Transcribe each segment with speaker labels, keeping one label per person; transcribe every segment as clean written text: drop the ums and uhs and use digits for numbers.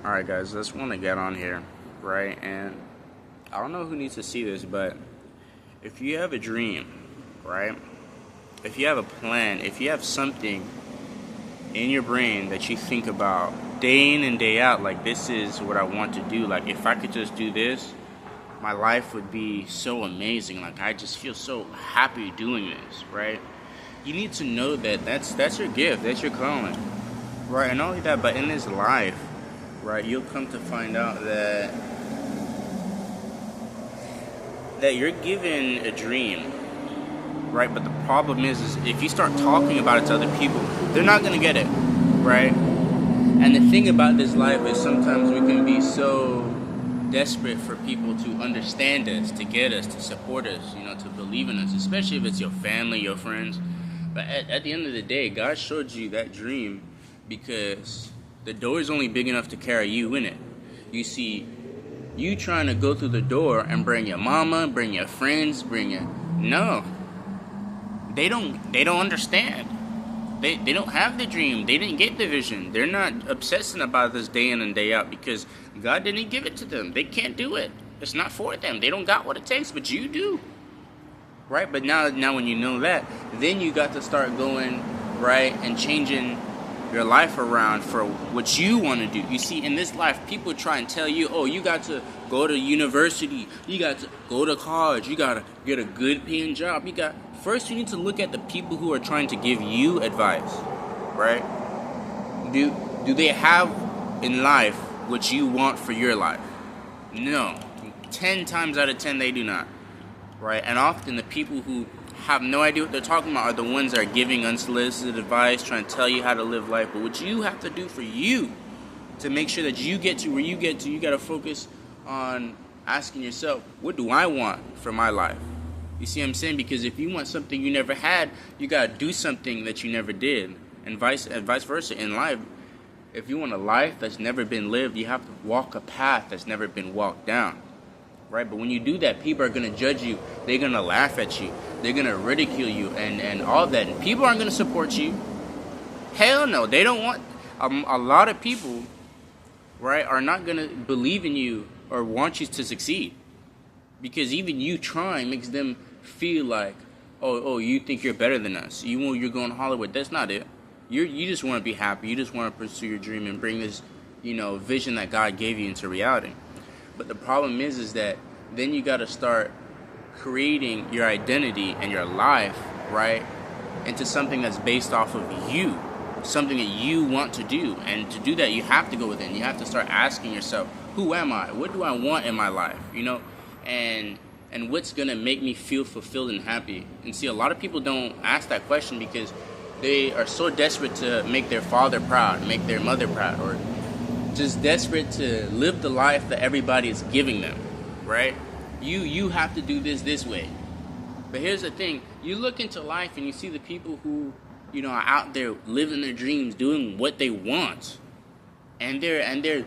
Speaker 1: Alright, guys, let's want to get on here, right? And I don't know who needs to see this, but if you have a dream, right? If you have a plan, if you have something in your brain that you think about day in and day out, like this is what I want to do, like if I could just do this, my life would be so amazing. Like I just feel so happy doing this, right? You need to know that that's your gift, that's your calling, right? And not only that, but in this life, right, you'll come to find out that you're given a dream, right? But the problem is if you start talking about it to other people, they're not gonna get it, right? And the thing about this life is sometimes we can be so desperate for people to understand us, to get us, to support us, to believe in us, especially if it's your family, your friends. But at the end of the day, God showed you that dream because the door is only big enough to carry you in it. You see, you trying to go through the door and bring your mama, bring your friends, no. They don't understand. They don't have the dream. They didn't get the vision. They're not obsessing about this day in and day out because God didn't give it to them. They can't do it. It's not for them. They don't got what it takes, but you do. Right? But now when you know that, then you got to start going, right, and changing your life around for what you want to do. You see, in this life, people try and tell you, oh, you got to go to university, you got to go to college, you got to get a good paying job. First, you need to look at the people who are trying to give you advice, right? Do they have in life what you want for your life? No. 10 times out of 10, they do not, right? And often the people who have no idea what they're talking about are the ones that are giving unsolicited advice, trying to tell you how to live life. But what you have to do for you to make sure that you get to where you get to, you got to focus on asking yourself, what do I want for my life? You see what I'm saying? Because if you want something you never had, you got to do something that you never did. And vice versa in life. If you want a life that's never been lived, you have to walk a path that's never been walked down. Right? But when you do that, people are going to judge you. They're going to laugh at you. They're going to ridicule you and all that. And people aren't going to support you. Hell no. They don't want... a lot of people, right, are not going to believe in you or want you to succeed. Because even you trying makes them feel like, oh, you think you're better than us. You're going to Hollywood. That's not it. You just want to be happy. You just want to pursue your dream and bring this, vision that God gave you into reality. But the problem is that then you got to start creating your identity and your life, right, into something that's based off of you, something that you want to do. And to do that, you have to go within. You have to start asking yourself, who am I? What do I want in my life? And what's going to make me feel fulfilled and happy? And see, a lot of people don't ask that question because they are so desperate to make their father proud, make their mother proud, or just desperate to live the life that everybody is giving them, right? You have to do this way. But here's the thing. You look into life and you see the people who, are out there living their dreams, doing what they want. And they're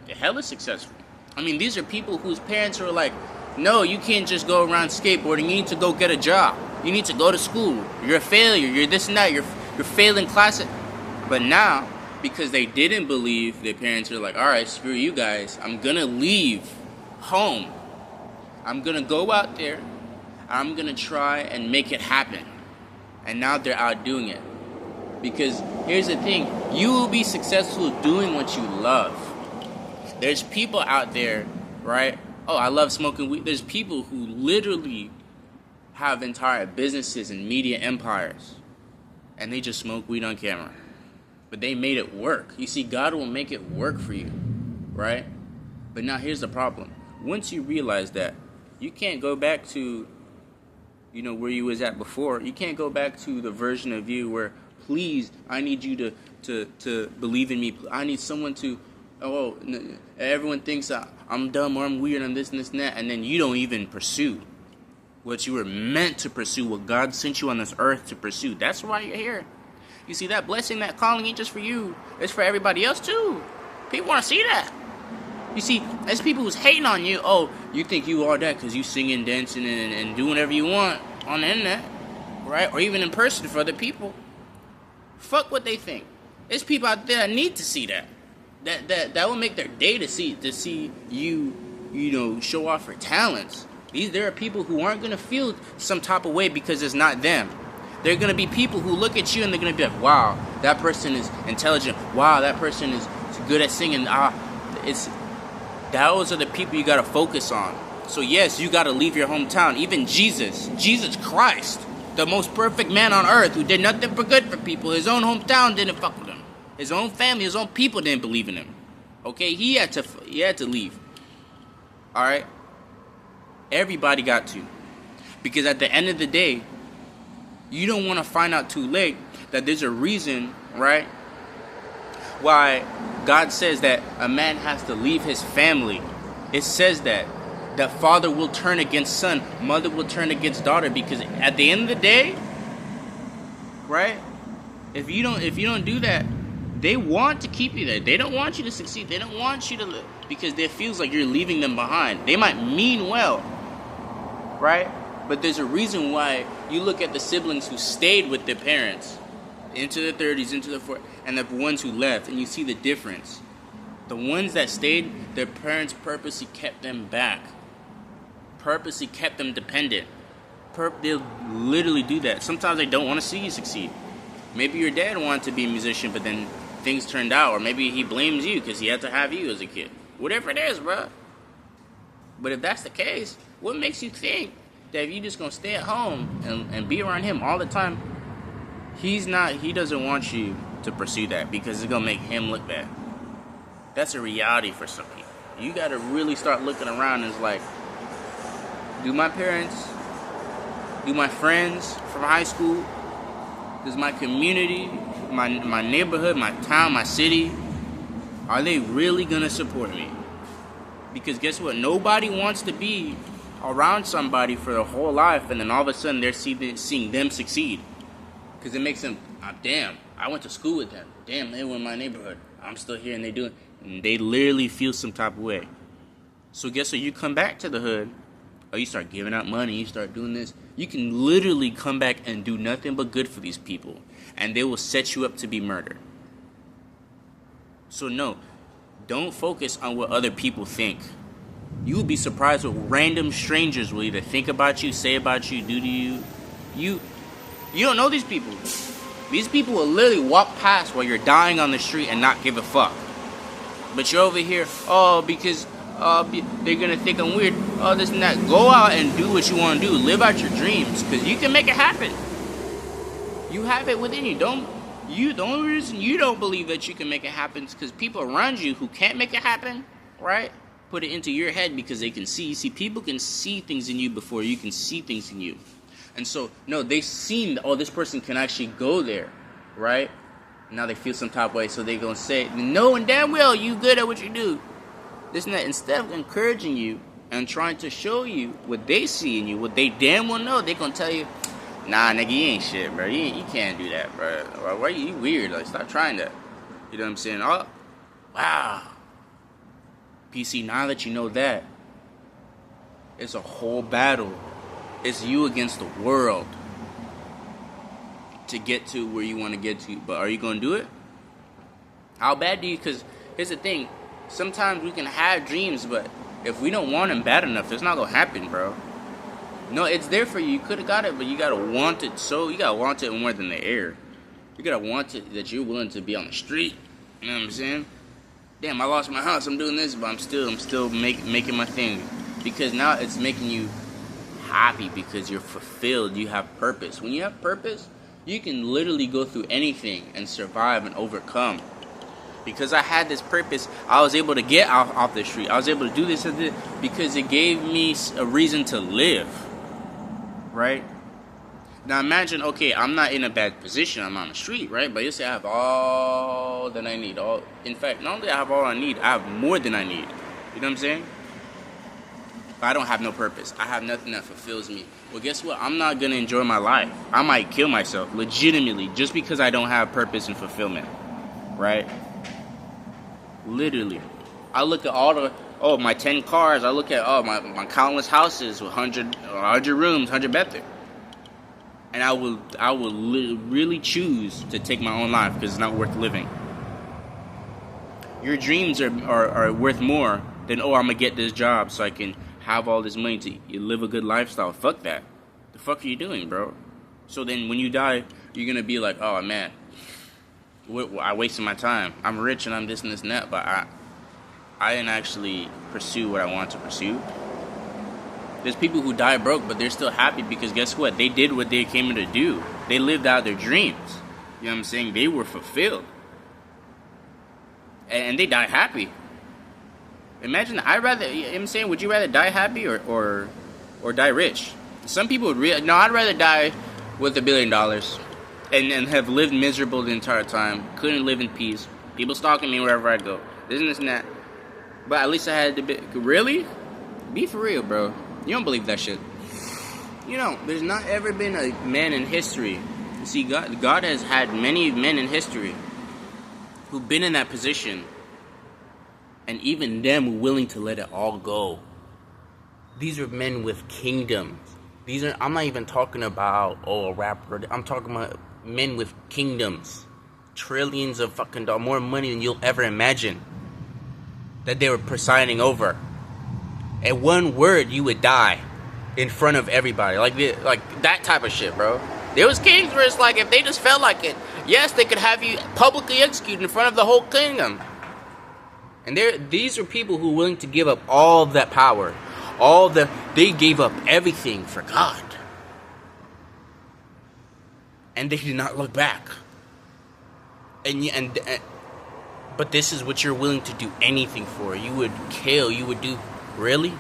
Speaker 1: hella successful. I mean, these are people whose parents are like, no, you can't just go around skateboarding. You need to go get a job. You need to go to school. You're a failure. You're this and that. You're failing classes. But now, because they didn't believe, their parents are like, all right, screw you guys. I'm going to leave home. I'm going to go out there. I'm going to try and make it happen. And now they're out doing it. Because here's the thing. You will be successful doing what you love. There's people out there, right? Oh, I love smoking weed. There's people who literally have entire businesses and media empires. And they just smoke weed on camera. But they made it work. You see, God will make it work for you, right? But now here's the problem. Once you realize that, you can't go back to, where you was at before. You can't go back to the version of you where, please, I need you to believe in me. I need someone to, everyone thinks I'm dumb or I'm weird and this and this and that. And then you don't even pursue what you were meant to pursue, what God sent you on this earth to pursue. That's why you're here. You see, that blessing, that calling ain't just for you. It's for everybody else, too. People want to see that. You see, there's people who's hating on you. Oh, you think you are that because you singing, dancing, and doing whatever you want on the internet, right? Or even in person for other people. Fuck what they think. There's people out there that need to see that. That will make their day to see you, show off your talents. There are people who aren't gonna feel some type of way because it's not them. There are gonna be people who look at you and they're gonna be like, wow, that person is intelligent. Wow, that person is good at singing. Those are the people you gotta focus on. So yes, you gotta leave your hometown. Even Jesus Christ, the most perfect man on earth, who did nothing for good for people, his own hometown didn't fuck with him. His own family, his own people didn't believe in him. Okay, he had to leave. All right, everybody got to, because at the end of the day, you don't want to find out too late that there's a reason, right, why God says that a man has to leave his family. It says that father will turn against son, mother will turn against daughter, because at the end of the day, right, if you don't do that, they want to keep you there. They don't want you to succeed. They don't want you to live, because it feels like you're leaving them behind. They might mean well, right? But there's a reason why you look at the siblings who stayed with their parents into their 30s, into their 40s, and the ones who left, and you see the difference. The ones that stayed, their parents purposely kept them back, purposely kept them dependent. They'll literally do that. Sometimes they don't want to see you succeed. Maybe your dad wanted to be a musician, but then things turned out, or maybe he blames you because he had to have you as a kid. Whatever it is, bro. But if that's the case, what makes you think that if you're just gonna stay at home and be around him all the time, he doesn't want you to pursue that, because it's gonna make him look bad. That's a reality for some people. You gotta really start looking around, and it's like, do my parents, do my friends from high school, does my community, my neighborhood, my town, my city, are they really gonna support me? Because guess what? Nobody wants to be around somebody for their whole life, and then all of a sudden they're seeing them succeed. Because it makes them, damn, I went to school with them. Damn, they were in my neighborhood. I'm still here, and they do it. And they literally feel some type of way. So guess what? You come back to the hood, or you start giving out money, you start doing this. You can literally come back and do nothing but good for these people, and they will set you up to be murdered. So no, don't focus on what other people think. You will be surprised what random strangers will either think about you, say about you, do to you. You don't know these people. These people will literally walk past while you're dying on the street and not give a fuck. But you're over here, because they're gonna think I'm weird. This and that. Go out and do what you want to do. Live out your dreams, because you can make it happen. You have it within you. The only reason you don't believe that you can make it happen is because people around you who can't make it happen, right, put it into your head because they can see. You see, people can see things in you before you can see things in you. And so, no, they've seen, this person can actually go there, right? Now they feel some type of way, so they're going to say, knowing damn well you good at what you do. This and that. Instead of encouraging you and trying to show you what they see in you, what they damn well know, they're going to tell you, nah, nigga, you ain't shit, bro. You can't do that, bro. Why you weird? Like, stop trying that. You know what I'm saying? Oh, wow. PC, now that you know that, it's a whole battle. It's you against the world to get to where you want to get to. But are you going to do it? How bad do you? Because here's the thing. Sometimes we can have dreams, but if we don't want them bad enough, it's not going to happen, bro. No, it's there for you. You could have got it, but you got to want it. So you got to want it more than the air. You got to want it that you're willing to be on the street. You know what I'm saying? Damn, I lost my house. I'm doing this, but I'm still making my thing. Because now it's making you happy, because you're fulfilled. You have purpose. When you have purpose, you can literally go through anything and survive and overcome. Because I had this purpose, I was able to get off the street. I was able to do this and this because it gave me a reason to live. Right? Now imagine, okay, I'm not in a bad position. I'm on the street, right? But you say I have all that I need. In fact, not only I have all I need, I have more than I need. You know what I'm saying? But I don't have no purpose. I have nothing that fulfills me. Well, guess what? I'm not going to enjoy my life. I might kill myself, legitimately, just because I don't have purpose and fulfillment. Right? Literally. I look at all my 10 cars. I look at my countless houses with 100 rooms, 100 bedrooms. And I will really choose to take my own life because it's not worth living. Your dreams are worth more than, oh, I'm gonna get this job so I can have all this money to live a good lifestyle. Fuck that. The fuck are you doing, bro? So then when you die, you're gonna be like, oh man, I wasted my time. I'm rich and I'm this and this and that, but I didn't actually pursue what I wanted to pursue. There's people who die broke, but they're still happy because guess what? They did what they came here to do. They lived out their dreams. You know what I'm saying? They were fulfilled. And they die happy. Imagine, you know what I'm saying, would you rather die happy or die rich? Some people would no, I'd rather die with $1 billion and have lived miserable the entire time. Couldn't live in peace. People stalking me wherever I go. This and that. But at least I had to be, really? Be for real, bro. You don't believe that shit. You know, there's not ever been a man in history. You see, God has had many men in history who've been in that position, and even them were willing to let it all go. These are men with kingdoms. I'm not even talking about, a rapper. I'm talking about men with kingdoms. Trillions of fucking dollars, more money than you'll ever imagine, that they were presiding over. At one word, you would die in front of everybody. Like that type of shit, bro. There was kings where it's like, if they just felt like it, yes, they could have you publicly executed in front of the whole kingdom. And these are people who are willing to give up all of that power. They gave up everything for God. And they did not look back. But this is what you're willing to do anything for. You would kill, you would do, really?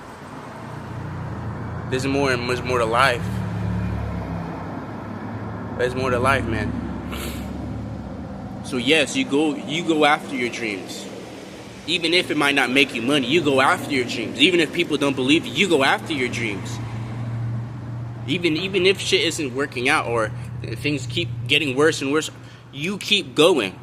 Speaker 1: There's more to life. There's more to life, man. So yes, you go after your dreams. Even if it might not make you money, you go after your dreams. Even if people don't believe you go after your dreams. Even if shit isn't working out or things keep getting worse and worse, you keep going.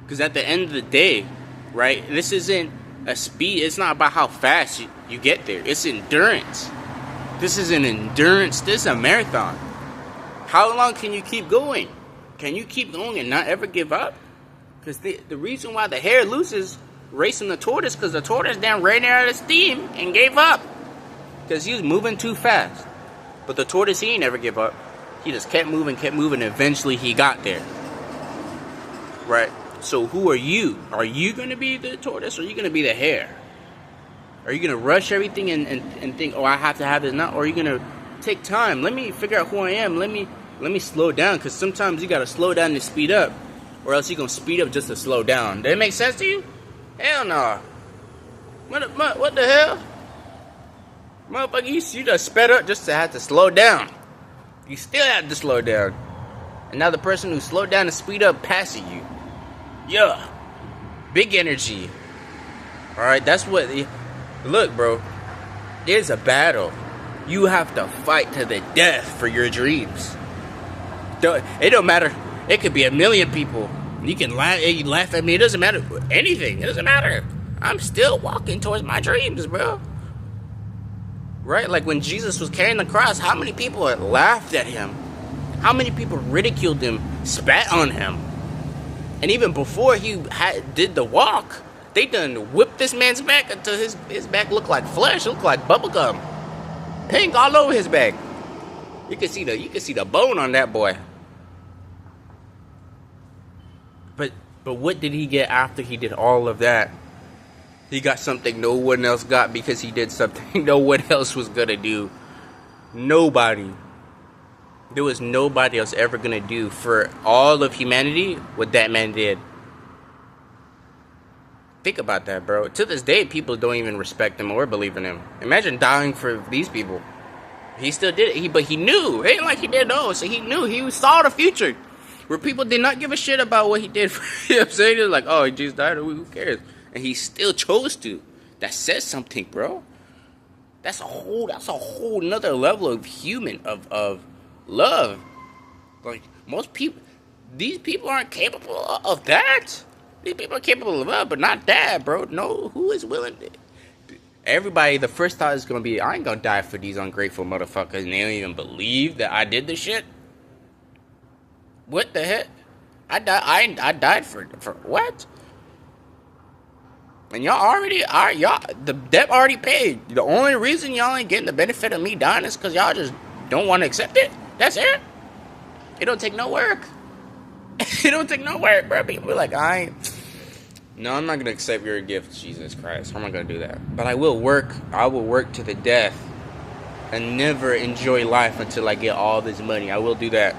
Speaker 1: Because at the end of the day, right, this isn't a speed. It's not about how fast you get there. It's endurance. This is an endurance. This is a marathon. How long can you keep going? Can you keep going and not ever give up? Because the reason why the hare loses racing the tortoise, because the tortoise then ran out of steam and gave up. Because he was moving too fast. But the tortoise, he ain't never give up. He just kept moving, and eventually he got there. Right? So who are you? Are you going to be the tortoise or are you going to be the hare? Are you going to rush everything and think, oh, I have to have this now? Or are you going to take time? Let me figure out who I am. Let me slow down, because sometimes you got to slow down to speed up. Or else you're going to speed up just to slow down. Does that make sense to you? Hell no. What the hell? Motherfucker, you just sped up just to have to slow down. You still have to slow down. And now the person who slowed down and speed up passing you. Yeah. Big energy. Alright, that's what... Look, bro. There's a battle. You have to fight to the death for your dreams. It don't matter. It could be 1 million people. You can laugh at me. It doesn't matter. Anything. It doesn't matter. I'm still walking towards my dreams, bro. Right? Like when Jesus was carrying the cross, how many people had laughed at him? How many people ridiculed him, spat on him? And even before he did the walk, they done whipped this man's back until his back looked like flesh. It looked like bubblegum. Pink all over his back. You can see the bone on that boy. But what did he get after he did all of that? He got something no one else got, because he did something no one else was gonna do. Nobody. There was nobody else ever gonna do for all of humanity what that man did. Think about that, bro. To this day, people don't even respect him or believe in him. Imagine dying for these people. He still did it. But he knew. It ain't like he didn't know. So he knew. He saw the future. Where people did not give a shit about what he did. You know what I'm saying? They're like, oh, he just died. Who cares? And he still chose to. That says something, bro. That's a whole another level of of love. Like, most people, these people aren't capable of that. These people are capable of love, but not that, bro. No, who is willing to? Everybody, the first thought is going to be, I ain't going to die for these ungrateful motherfuckers, and they don't even believe that I did this shit. What the heck? I died for what? And y'all already are, y'all, the debt already paid. The only reason y'all ain't getting the benefit of me dying is because y'all just don't want to accept it. That's it. It don't take no work. It don't take no work, bro. People be like, no, I'm not going to accept your gift, Jesus Christ. I'm not going to do that. But I will work to the death and never enjoy life until I get all this money. I will do that.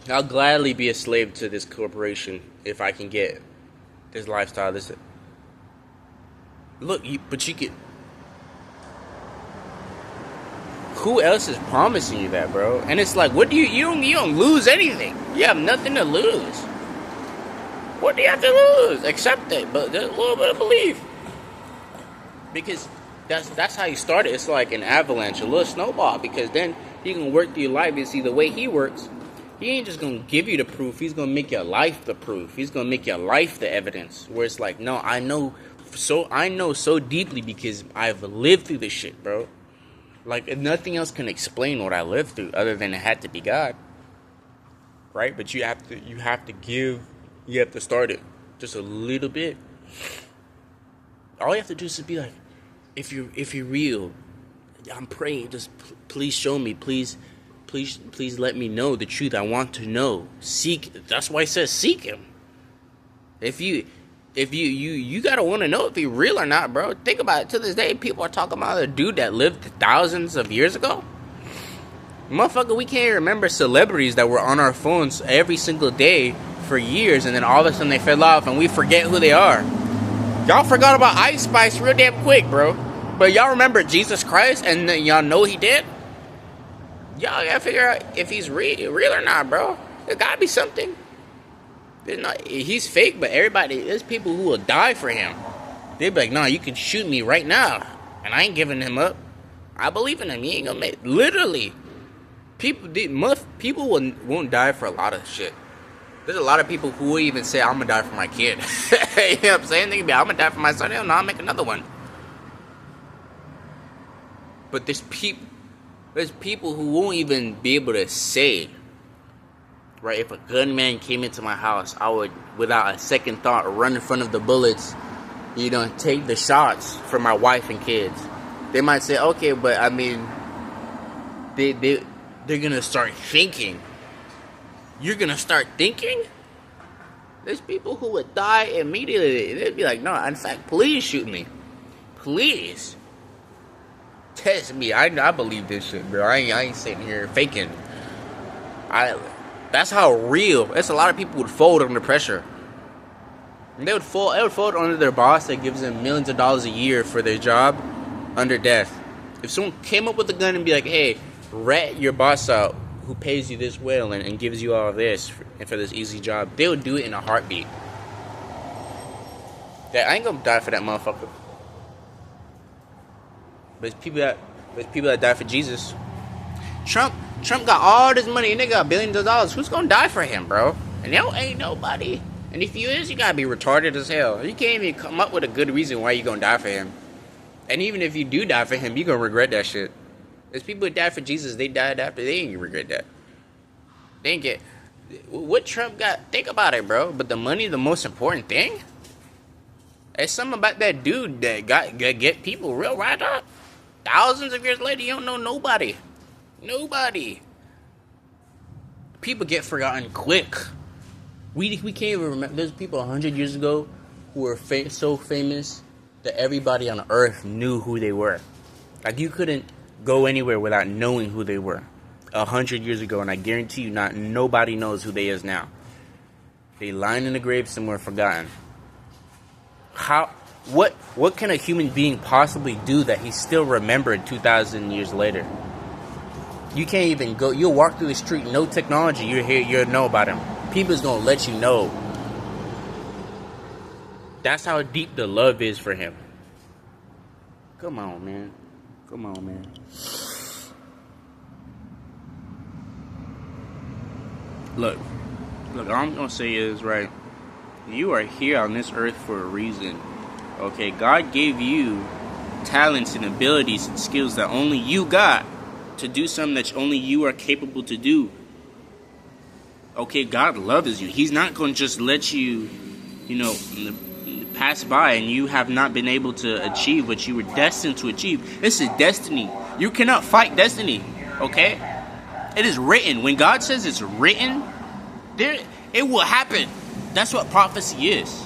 Speaker 1: I'll gladly be a slave to this corporation if I can get this lifestyle. Look, but you get. Who else is promising you that, bro? And it's like, what do you don't lose anything. You have nothing to lose. What do you have to lose? Accept it, but there's a little bit of belief. Because that's how you start it. It's like an avalanche, a little snowball. Because then you can work through your life and see the way he works. He ain't just gonna give you the proof. He's gonna make your life the proof. He's gonna make your life the evidence. Where it's like, no, I know so deeply because I've lived through this shit, bro. Like, nothing else can explain what I lived through other than it had to be God. Right? But you have to start it just a little bit. All you have to do is be like, if you're real, I'm praying, just please show me, please let me know the truth. I want to know. Seek. That's why it says seek him. If you gotta want to know if he's real or not, bro. Think about it. To this day, people are talking about a dude that lived thousands of years ago. Motherfucker, we can't remember celebrities that were on our phones every single day for years, and then all of a sudden they fell off, and we forget who they are. Y'all forgot about Ice Spice real damn quick, bro. But y'all remember Jesus Christ, and y'all know he did. Y'all gotta figure out if he's real or not, bro. There gotta be something. He's fake, but there's people who will die for him. They'd be like, nah, you can shoot me right now, and I ain't giving him up. I believe in him. He ain't gonna make. Literally, people won't die for a lot of shit. There's a lot of people who will even say, I'm gonna die for my kid. You know what I'm saying? They can be, I'm gonna die for my son. Hell no, I'll make another one. But there's people who won't even be able to say, right, if a gunman came into my house, I would, without a second thought, run in front of the bullets, take the shots for my wife and kids. They might say, okay, but I mean, they're gonna start thinking. You're gonna start thinking? There's people who would die immediately. They'd be like, no, in fact, please shoot me. Please. Test me. I believe this shit, bro. I ain't sitting here faking. That's how real. That's a lot of people would fold under pressure. And they would fold under their boss that gives them millions of dollars a year for their job under death. If someone came up with a gun and be like, hey, rat your boss out who pays you this well and gives you all of this for this easy job, they would do it in a heartbeat. I ain't gonna die for that motherfucker. But there's people that die for Jesus. Trump got all this money and they got billions of dollars. Who's gonna die for him, bro? And there ain't nobody. And if you is, you gotta be retarded as hell. You can't even come up with a good reason why you gonna die for him. And even if you do die for him, you gonna regret that shit. There's people that died for Jesus, they died after, they ain't regret that. They ain't get what Trump got. Think about it, bro. But the money, the most important thing. It's something about that dude that get people real right up. Thousands of years later, you don't know nobody. Nobody. People get forgotten quick. We can't even remember. There's people 100 years ago who were so famous that everybody on earth knew who they were. Like, you couldn't go anywhere without knowing who they were 100 years ago, and I guarantee you nobody knows who they is now. They lying in the grave somewhere forgotten. What can a human being possibly do that he's still remembered 2,000 years later? You can't even go. You'll walk through the street, no technology. You're here. You know about him. People's gonna let you know. That's how deep the love is for him. Come on, man. Come on, man. Look. All I'm gonna say is, right, you are here on this earth for a reason. Okay, God gave you talents and abilities and skills that only you got to do something that only you are capable to do. Okay, God loves you. He's not going to just let you, passed by and you have not been able to achieve what you were destined to achieve. This is destiny. You cannot fight destiny, okay? It is written. When God says it's written, it will happen. That's what prophecy is.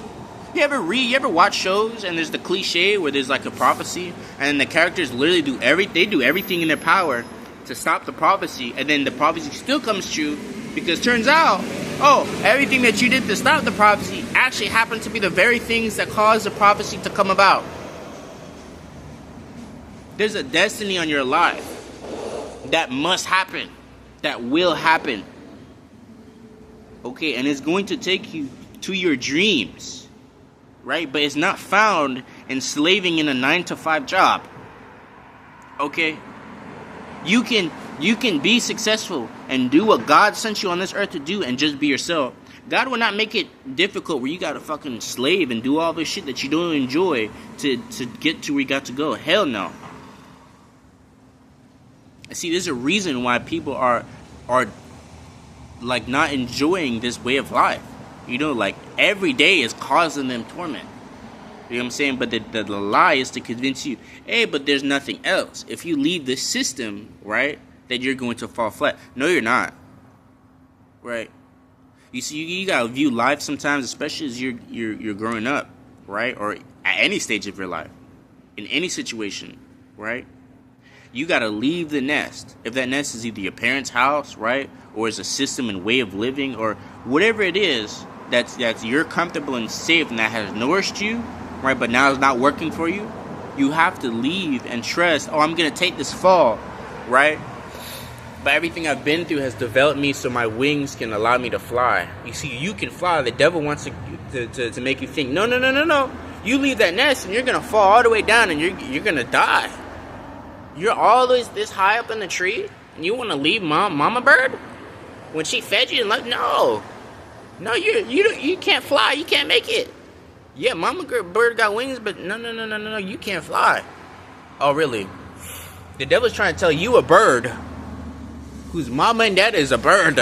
Speaker 1: You ever watch shows and there's the cliche where there's like a prophecy and the characters literally do everything in their power to stop the prophecy, and then the prophecy still comes true because turns out, everything that you did to stop the prophecy actually happened to be the very things that caused the prophecy to come about. There's a destiny on your life that must happen, that will happen. Okay, and it's going to take you to your dreams, right? But it's not found in slaving in a 9-to-5 job. Okay? You can be successful and do what God sent you on this earth to do and just be yourself. God will not make it difficult where you gotta fucking slave and do all this shit that you don't enjoy to get to where you got to go. Hell no. See, there's a reason why people are like not enjoying this way of life. You know, like every day is causing them torment. You know what I'm saying? But the lie is to convince you, hey, but there's nothing else. If you leave this system, right, then you're going to fall flat. No, you're not. Right? You see, you gotta view life sometimes, especially as you're growing up, right? Or at any stage of your life, in any situation, right? You gotta leave the nest. If that nest is either your parents' house, right, or is a system and way of living, or whatever it is that's you're comfortable and safe and that has nourished you, right, but now it's not working for you, you have to leave and trust, I'm going to take this fall, right? But everything I've been through has developed me so my wings can allow me to fly. You see, you can fly. The devil wants to make you think, no. You leave that nest and you're going to fall all the way down and you're going to die. You're always this high up in the tree and you want to leave mama bird when she fed you and left? No, you can't fly. You can't make it. Yeah, mama bird got wings, but no, you can't fly. Oh, really? The devil's trying to tell you, a bird whose mama and dad is a bird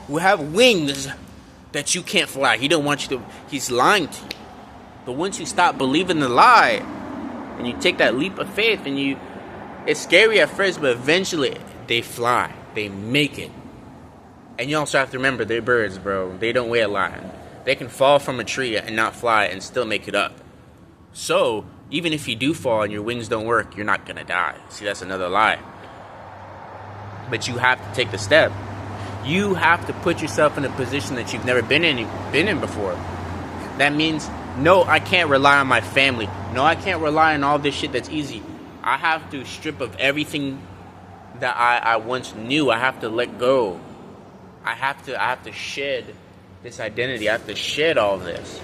Speaker 1: who have wings, that you can't fly. He don't want you to. He's lying to you. But once you stop believing the lie and you take that leap of faith and it's scary at first, but eventually they fly. They make it. And you also have to remember, they're birds, bro. They don't weigh a lot. They can fall from a tree and not fly and still make it up. So, even if you do fall and your wings don't work, you're not going to die. See, that's another lie. But you have to take the step. You have to put yourself in a position that you've never been in before. That means, no, I can't rely on my family. No, I can't rely on all this shit that's easy. I have to strip of everything that I once knew. I have to let go. I have to shed this identity. I have to shed all this,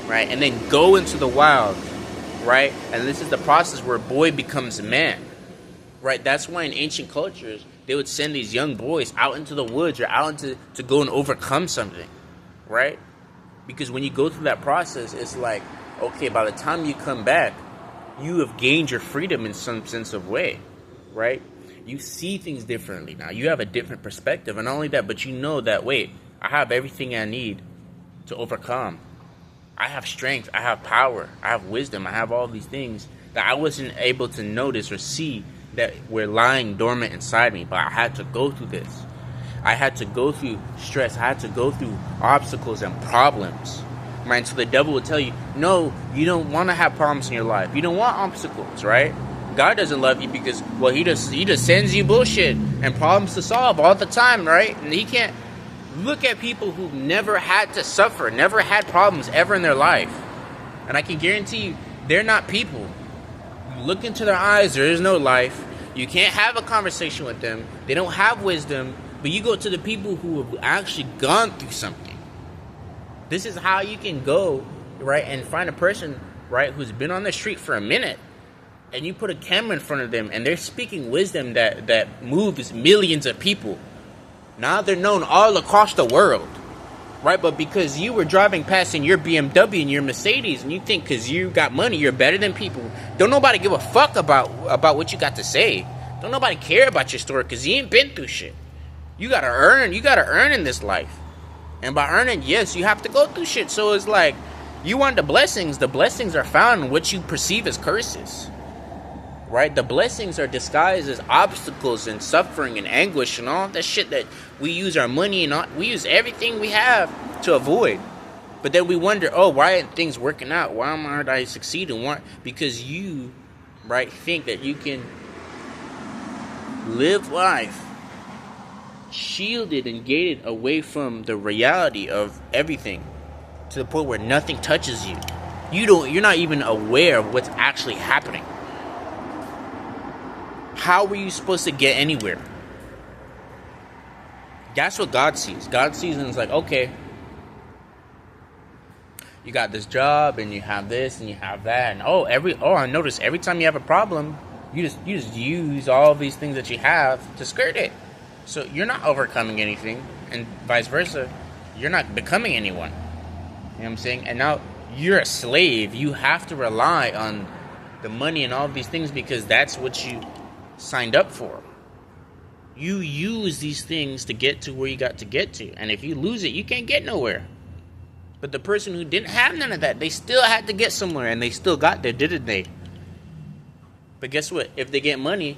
Speaker 1: right? And then go into the wild, right? And this is the process where a boy becomes a man, right? That's why in ancient cultures they would send these young boys out into the woods or out into to go and overcome something, right? Because when you go through that process, it's like, okay, by the time you come back, you have gained your freedom in some sense of way, right? You see things differently now. You have a different perspective, and not only that, but you know that, wait, I have everything I need to overcome. I have strength. I have power. I have wisdom. I have all these things that I wasn't able to notice or see that were lying dormant inside me. But I had to go through this. I had to go through stress. I had to go through obstacles and problems. Right? So the devil will tell you, no, you don't want to have problems in your life. You don't want obstacles, right? God doesn't love you because, well, he just sends you bullshit and problems to solve all the time, right? And he can't. Look at people who've never had to suffer, never had problems ever in their life. And I can guarantee you, they're not people. You look into their eyes, there is no life. You can't have a conversation with them. They don't have wisdom. But you go to the people who have actually gone through something. This is how you can go, right, and find a person, right, who's been on the street for a minute. And you put a camera in front of them, and they're speaking wisdom that moves millions of people. Now they're known all across the world, right? But because you were driving past in your BMW and your Mercedes, and you think because you got money, you're better than people. Don't nobody give a fuck about what you got to say. Don't nobody care about your story because you ain't been through shit. You gotta earn. You gotta earn in this life. And by earning, yes, you have to go through shit. So it's like, You want the blessings are found in what you perceive as curses. Right? The blessings are disguised as obstacles and suffering and anguish and all that shit that we use our money and all, we use everything we have to avoid. But then we wonder, oh, why aren't things working out? Why aren't I succeeding? Why? Because you, right, think that you can live life shielded and gated away from the reality of everything to the point where nothing touches you. You're not even aware of what's actually happening. How were you supposed to get anywhere? That's what God sees. God sees and it's like, okay, you got this job and you have this and you have that, and I notice every time you have a problem, you just use all these things that you have to skirt it. So you're not overcoming anything, and vice versa, you're not becoming anyone. You know what I'm saying? And now you're a slave. You have to rely on the money and all of these things because that's what you signed up for. You use these things to get to where you got to get to, and if you lose it, you can't get nowhere. But the person who didn't have none of that, they still had to get somewhere, and they still got there, didn't they? But guess what? If they get money,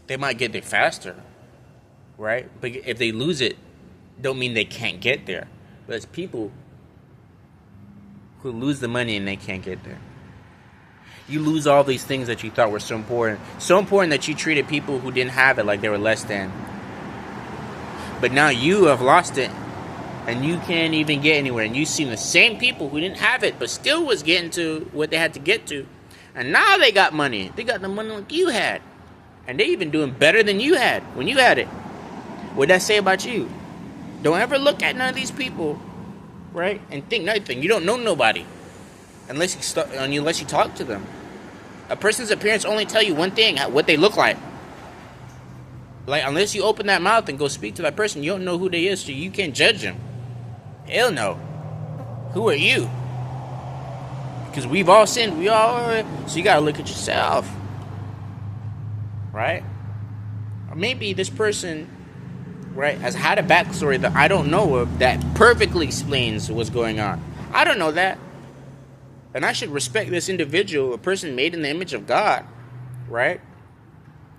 Speaker 1: they might get there faster, right? But if they lose it, don't mean they can't get there. But it's people who lose the money and they can't get there. You lose all these things that you thought were so important that you treated people who didn't have it like they were less than. But now you have lost it, and you can't even get anywhere. And you've seen the same people who didn't have it, but still was getting to what they had to get to. And now they got money. They got the money like you had. And they even doing better than you had when you had it. What'd that say about you? Don't ever look at none of these people, right? And think nothing. You don't know nobody. Unless you talk to them. A person's appearance only tell you one thing, what they look like. Like, unless you open that mouth and go speak to that person, you don't know who they is, so you can't judge them. Hell no. Who are you? Because we've all sinned. So you gotta look at yourself. Right? Or maybe this person, right, has had a backstory that I don't know of that perfectly explains what's going on. I don't know that. And I should respect this individual, a person made in the image of God, right?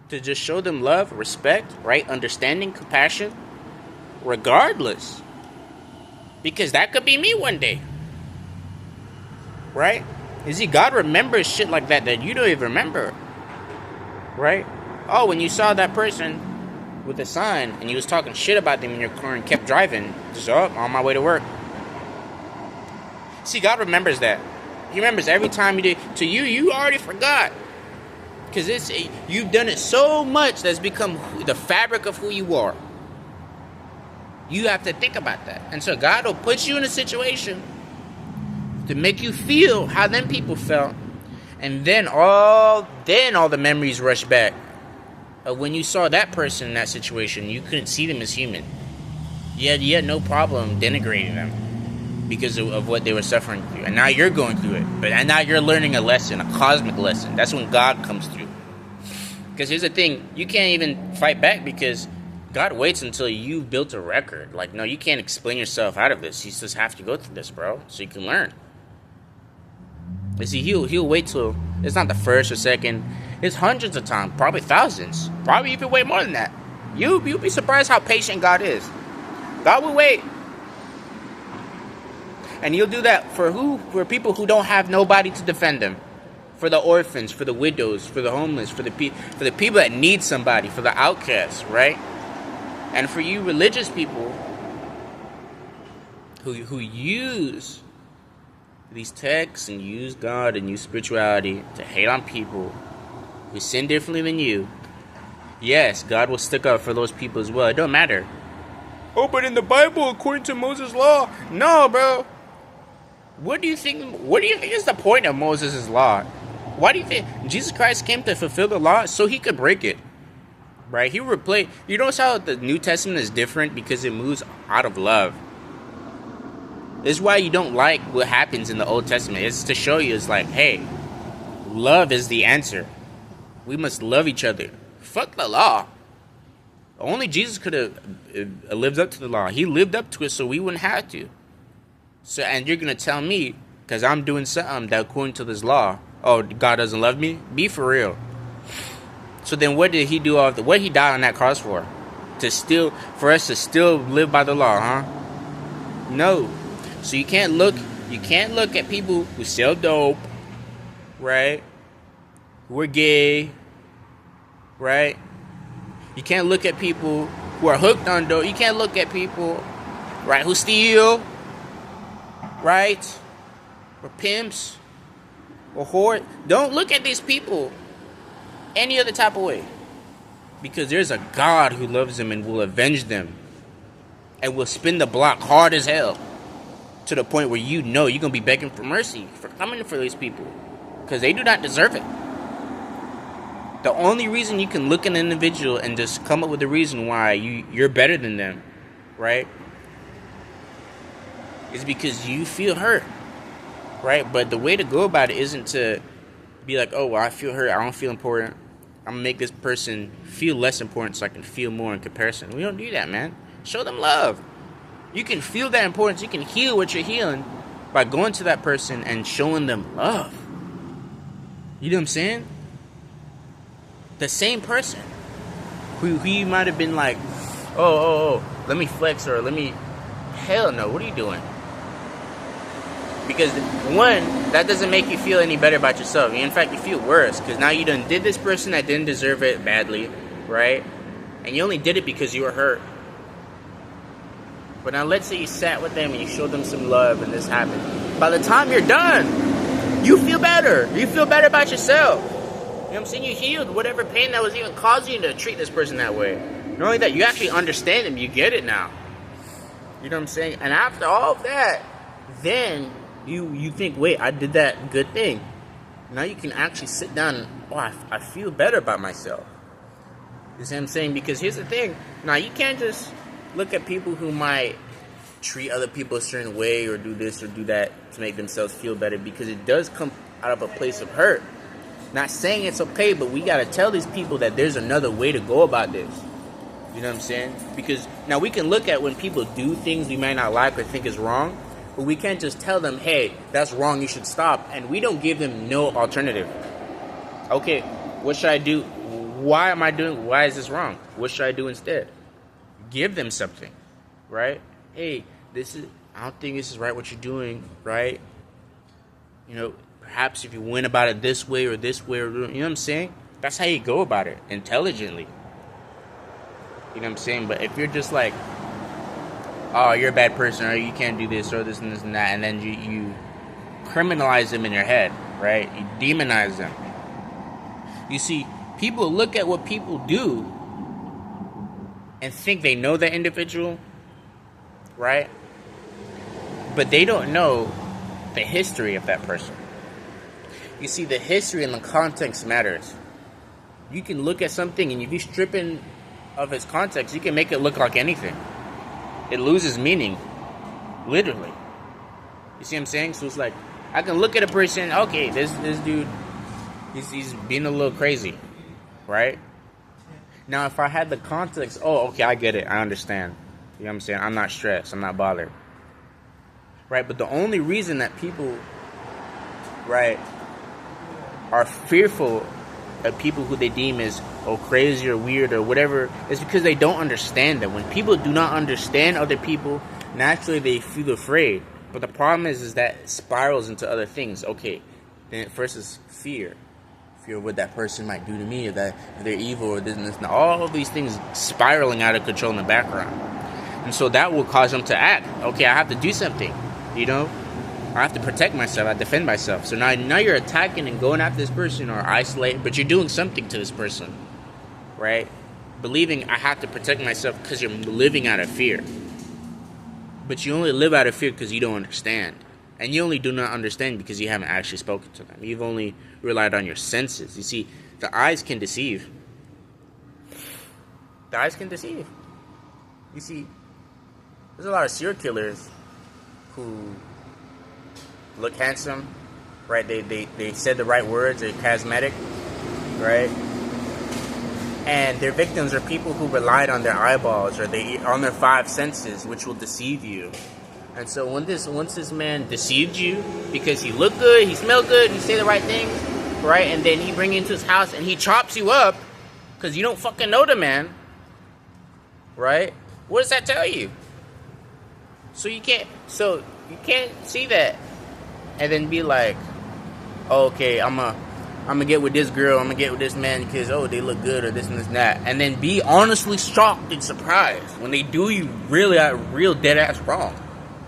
Speaker 1: To just show them love, respect, right? Understanding, compassion, regardless. Because that could be me one day. Right? You see, God remembers shit like that you don't even remember. Right? Oh, when you saw that person with a sign and you was talking shit about them in your car and kept driving, just on my way to work. See, God remembers that. He remembers every time you did. To you, you already forgot. Because you've done it so much that's become the fabric of who you are. You have to think about that. And so God will put you in a situation to make you feel how them people felt. And then all the memories rush back. Of when you saw that person in that situation, you couldn't see them as human. You had no problem denigrating them. Because of what they were suffering through. And now you're going through it. And now you're learning a lesson, a cosmic lesson. That's when God comes through. Because here's the thing. You can't even fight back because God waits until you've built a record. Like, no, you can't explain yourself out of this. You just have to go through this, bro. So you can learn. You see, he'll wait till it's not the first or second. It's hundreds of times. Probably thousands. Probably even way more than that. You'll be surprised how patient God is. God will wait. And you'll do that for who? For people who don't have nobody to defend them. For the orphans, for the widows, for the homeless, for the people that need somebody, for the outcasts, right? And for you religious people who use these texts and use God and use spirituality to hate on people who sin differently than you. Yes, God will stick up for those people as well. It don't matter. Oh, but in the Bible, according to Moses' law, no, bro. What do you think is the point of Moses' law? Why do you think Jesus Christ came to fulfill the law so he could break it? Right? He replaced. You notice how the New Testament is different because it moves out of love. This is why you don't like what happens in the Old Testament. It's to show you, it's like, hey, love is the answer. We must love each other. Fuck the law. Only Jesus could have lived up to the law. He lived up to it so we wouldn't have to. So, and you're going to tell me because I'm doing something that according to this law, oh, God doesn't love me? Be for real. So then what did he do what he died on that cross for? For us to still live by the law, huh? No. So you can't look at people who sell dope, right? Who are gay, right? You can't look at people who are hooked on dope. You can't look at people, right, who steal, right? Or pimps, or whore. Don't look at these people any other type of way. Because there's a God who loves them and will avenge them. And will spin the block hard as hell. To the point where you're going to be begging for mercy for coming for these people. Because they do not deserve it. The only reason you can look at an individual and just come up with a reason why you're better than them, right? Is because you feel hurt. Right? But the way to go about it isn't to be like, oh, well, I feel hurt. I don't feel important. I'm going to make this person feel less important so I can feel more in comparison. We don't do that, man. Show them love. You can feel that importance. You can heal what you're healing by going to that person and showing them love. You know what I'm saying? The same person who you might have been like, oh, let me flex or let me... Hell no, what are you doing? Because, one, that doesn't make you feel any better about yourself. In fact, you feel worse. Because now you done did this person that didn't deserve it badly, right? And you only did it because you were hurt. But now let's say you sat with them and you showed them some love and this happened. By the time you're done, you feel better. You feel better about yourself. You know what I'm saying? You healed whatever pain that was even causing you to treat this person that way. Not only that, you actually understand them. You get it now. You know what I'm saying? And after all of that, then... You think, wait, I did that good thing. Now you can actually sit down and, I feel better about myself. You see what I'm saying? Because here's the thing. Now, you can't just look at people who might treat other people a certain way or do this or do that to make themselves feel better, because it does come out of a place of hurt. Not saying it's okay, but we got to tell these people that there's another way to go about this. You know what I'm saying? Because now we can look at when people do things we might not like or think is wrong, but we can't just tell them, hey, that's wrong, you should stop. And we don't give them no alternative. Okay, what should I do? Why is this wrong? What should I do instead? Give them something, right? Hey, I don't think this is right what you're doing, right? You know, perhaps if you went about it this way or this way, or, you know what I'm saying? That's how you go about it, intelligently. You know what I'm saying? But if you're just like, oh, you're a bad person, or you can't do this, or this and this and that, and then you criminalize them in your head, right? You demonize them. You see, people look at what people do and think they know that individual, right? But they don't know the history of that person. You see, the history and the context matters. You can look at something, and if you strip in of its context, you can make it look like anything. It loses meaning, literally. You see what I'm saying? So it's like, I can look at a person, okay, this dude, he's being a little crazy, right? Now, if I had the context, oh, okay, I get it, I understand. You know what I'm saying? I'm not stressed, I'm not bothered. Right? But the only reason that people, right, are fearful of people who they deem as, crazy or weird or whatever, is because they don't understand them. When people do not understand other people, naturally they feel afraid. But the problem is that it spirals into other things. Okay, then first is fear. Fear of what that person might do to me, or that if they're evil or this and this, and all of these things spiraling out of control in the background. And so that will cause them to act. Okay, I have to do something, you know? I have to protect myself, I defend myself. So now you're attacking and going after this person or isolating, but you're doing something to this person, right? Believing I have to protect myself because you're living out of fear. But you only live out of fear because you don't understand. And you only do not understand because you haven't actually spoken to them. You've only relied on your senses. You see, the eyes can deceive. The eyes can deceive. You see, there's a lot of serial killers who look handsome, right? They said the right words, they're charismatic, right? And their victims are people who relied on their eyeballs or on their five senses, which will deceive you. And so once this man deceived you because he looked good, he smelled good, he said the right things, right? And then he bring you into his house and he chops you up because you don't fucking know the man, right? What does that tell you? So you can't see that and then be like, oh, okay, I'm gonna get with this girl, I'm gonna get with this man because, oh, they look good or this and this and that. And then be honestly shocked and surprised when they do you real dead ass wrong.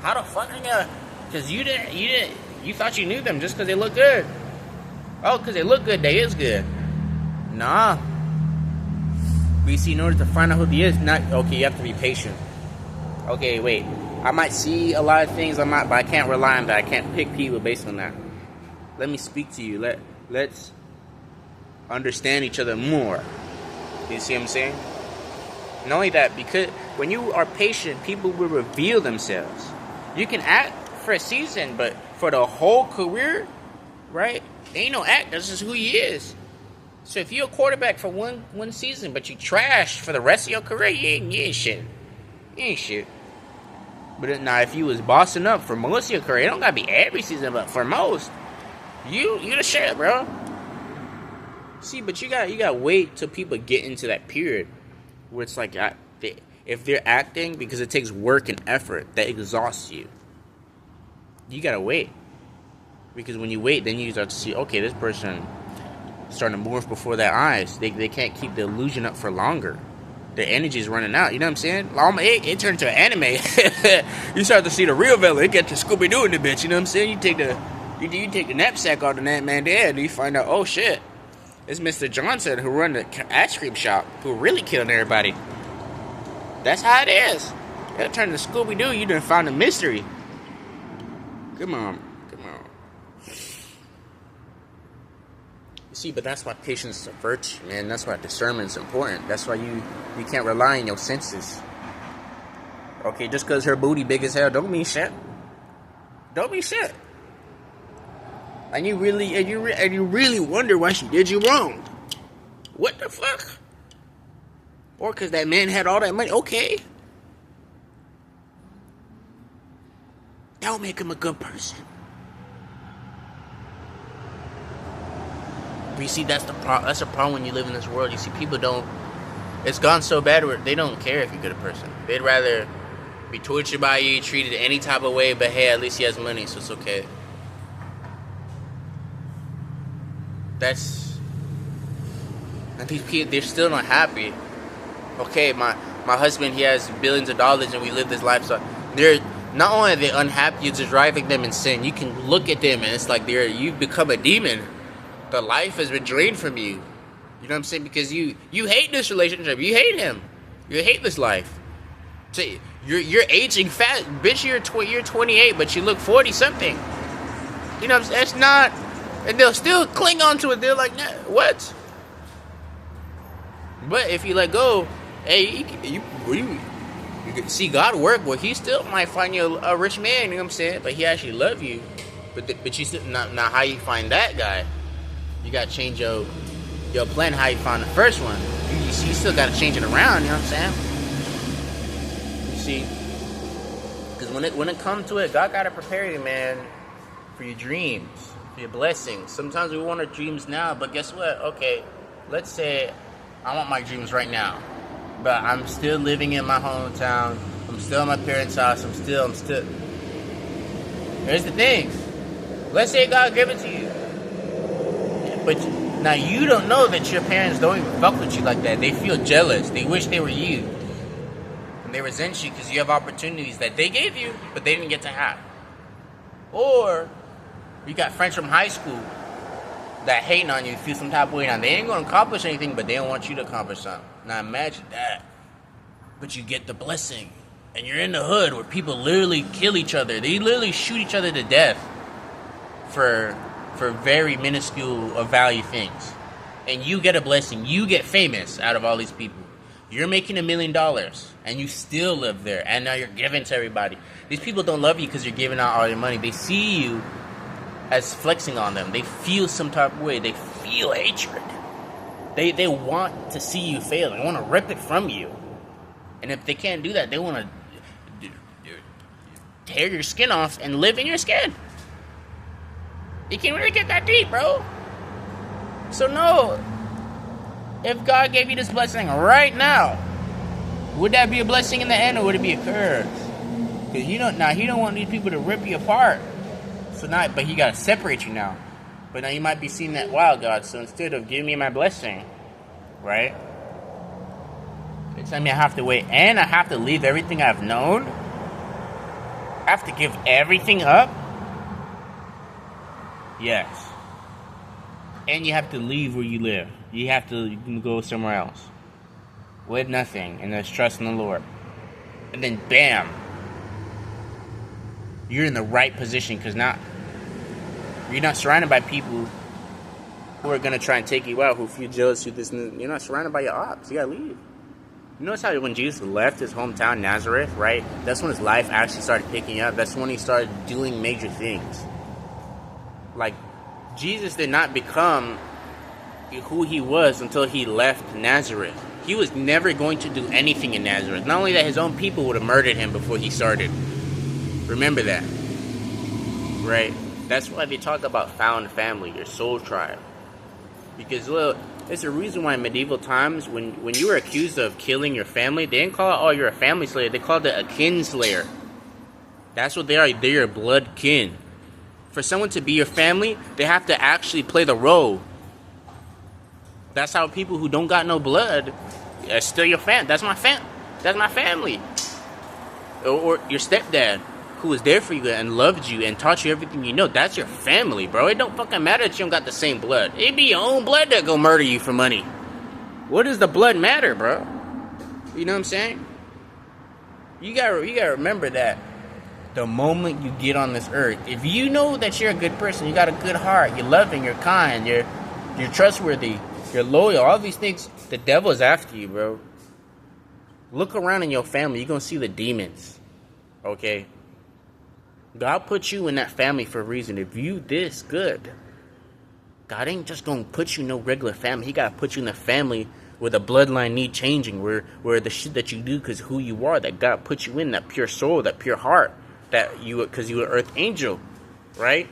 Speaker 1: How the fuck are you? Because you thought you knew them just because they look good. Oh, because they look good, they is good. Nah. But you see, in order to find out who they is, okay, you have to be patient. Okay, wait. I might see a lot of things, but I can't rely on that. I can't pick people based on that. Let me speak to you. Let's understand each other more. You see what I'm saying? Not only that, because when you are patient, people will reveal themselves. You can act for a season, but for the whole career, right? Ain't no act. That's just who he is. So if you're a quarterback for one season, but you trash for the rest of your career, you ain't shit. You ain't shit. But now, if you was bossing up for most of your career, it don't gotta be every season, but for most, you the shit, bro. See, but you gotta wait till people get into that period where it's like, if they're acting, because it takes work and effort that exhausts you, you gotta wait. Because when you wait, then you start to see, okay, this person is starting to morph before their eyes. They can't keep the illusion up for longer. Their energy is running out. You know what I'm saying? It turned into an anime. You start to see the real villain. It gets to Scooby-Doo in the bitch. You know what I'm saying? You take the knapsack out of that man dead, and you find out, oh shit, it's Mr. Johnson who run the ice cream shop who really killed everybody. That's how it is. It turned to Scooby-Doo. You done found a mystery. Come on. See, but that's why patience is a virtue, man. That's why discernment is important. That's why you can't rely on your senses. Okay, just because her booty big as hell don't mean shit. Don't mean shit. And you really wonder why she did you wrong. What the fuck? Or because that man had all that money. Okay. That'll make him a good person. But you see, that's a problem when you live in this world. You see, people don't... It's gone so bad where they don't care if you're a good person. They'd rather be tortured by you, treated any type of way, but hey, at least he has money, so it's okay. And these people, they're still not happy. Okay, my husband, he has billions of dollars and we live this lifestyle. They're... Not only are they unhappy, you're just driving them insane. You can look at them and it's like you've become a demon. The life has been drained from you. You know what I'm saying? Because you hate this relationship. You hate him. You hate this life. So you're aging fast. Bitch, you're 28, but you look 40-something. You know what I'm saying? It's not... And they'll still cling on to it. They're like, nah, what? But if you let go, hey, you can see God work, where he still might find you a rich man, you know what I'm saying? But he actually love you. But you still... Now how you find that guy? You gotta change your plan how you found the first one. You still gotta change it around, you know what I'm saying? You see? Because when it comes to it, God gotta prepare you, man, for your dreams, for your blessings. Sometimes we want our dreams now, but guess what? Okay, let's say I want my dreams right now, but I'm still living in my hometown. I'm still in my parents' house. I'm still. Here's the thing. Let's say God give it to you. But now you don't know that your parents don't even fuck with you like that. They feel jealous. They wish they were you. And they resent you because you have opportunities that they gave you, but they didn't get to have. Or you got friends from high school that hating on you, feel some type of way. Now, they ain't going to accomplish anything, but they don't want you to accomplish something. Now, imagine that. But you get the blessing. And you're in the hood where people literally kill each other. They literally shoot each other to death for very minuscule of value things. And you get a blessing. You get famous out of all these people. You're making $1 million and you still live there, and now you're giving to everybody. These people don't love you because you're giving out all your money. They see you as flexing on them. They feel some type of way. They feel hatred. They want to see you fail. They want to rip it from you. And if they can't do that, they want to tear your skin off and live in your skin. You can really get that deep, bro. So no, if God gave you this blessing right now, would that be a blessing in the end, or would it be a curse? Because He don't want these people to rip you apart. So now, but He got to separate you now. But now you might be seeing that, wow, God, so instead of giving me my blessing, right? They tell me I have to wait, and I have to leave everything I've known. I have to give everything up. Yes. And you have to leave where you live. You have to go somewhere else with nothing, and just trust in the Lord. And then, bam, you're in the right position, because now you're not surrounded by people who are going to try and take you out, who feel jealous, who this, and you're not surrounded by your ops. You got to leave. You notice how when Jesus left his hometown, Nazareth, right? That's when his life actually started picking up. That's when he started doing major things. Like, Jesus did not become who he was until he left Nazareth. He was never going to do anything in Nazareth. Not only that, his own people would have murdered him before he started. Remember that. Right? That's why they talk about found family, your soul tribe. Because, look, it's a reason why in medieval times, when you were accused of killing your family, they didn't call it, oh, you're a family slayer. They called it a kin slayer. That's what they are. They're your blood kin. For someone to be your family, they have to actually play the role. That's how people who don't got no blood are still your family. That's my family. Or your stepdad, who was there for you and loved you and taught you everything you know. That's your family, bro. It don't fucking matter that you don't got the same blood. It be your own blood that go murder you for money. What does the blood matter, bro? You know what I'm saying? You gotta remember that the moment you get on this earth, if you know that you're a good person, you got a good heart, you're loving, you're kind, you're trustworthy, you're loyal, all these things, the devil is after you, bro. Look around in your family, you're gonna see the demons. Okay? God put you in that family for a reason. If you this good, God ain't just gonna put you in no regular family. He gotta put you in a family where the bloodline need changing, where the shit that you do because who you are, that God put you in, that pure soul, that pure heart, that you, because you're an earth angel, right?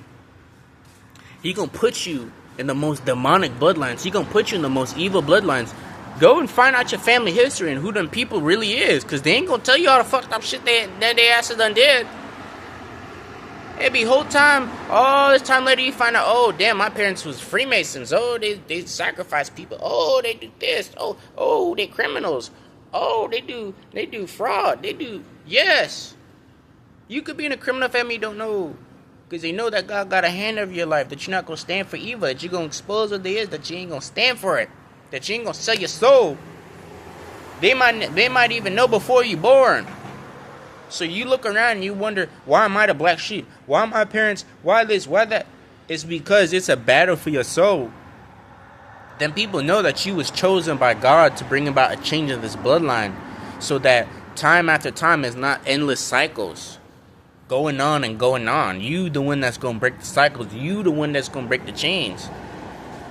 Speaker 1: He gonna put you in the most demonic bloodlines. He gonna put you in the most evil bloodlines. Go and find out your family history and who them people really is, because they ain't gonna tell you all the fucked up shit that they asses done did. It be whole time, all this time later you find out, oh damn, my parents was Freemasons. Oh, they sacrifice people. Oh, they do this. Oh, they criminals. Oh, they do fraud. Yes. You could be in a criminal family you don't know. Because they know that God got a hand over your life, that you're not going to stand for evil, that you're going to expose what there is, that you ain't going to stand for it, that you ain't going to sell your soul. They might even know before you born. So you look around and you wonder, why am I the black sheep? Why my parents? Why this? Why that? It's because it's a battle for your soul. Then people know that you was chosen by God to bring about a change in this bloodline, so that time after time is not endless cycles going on and going on. You the one that's going to break the cycles. You the one that's going to break the chains.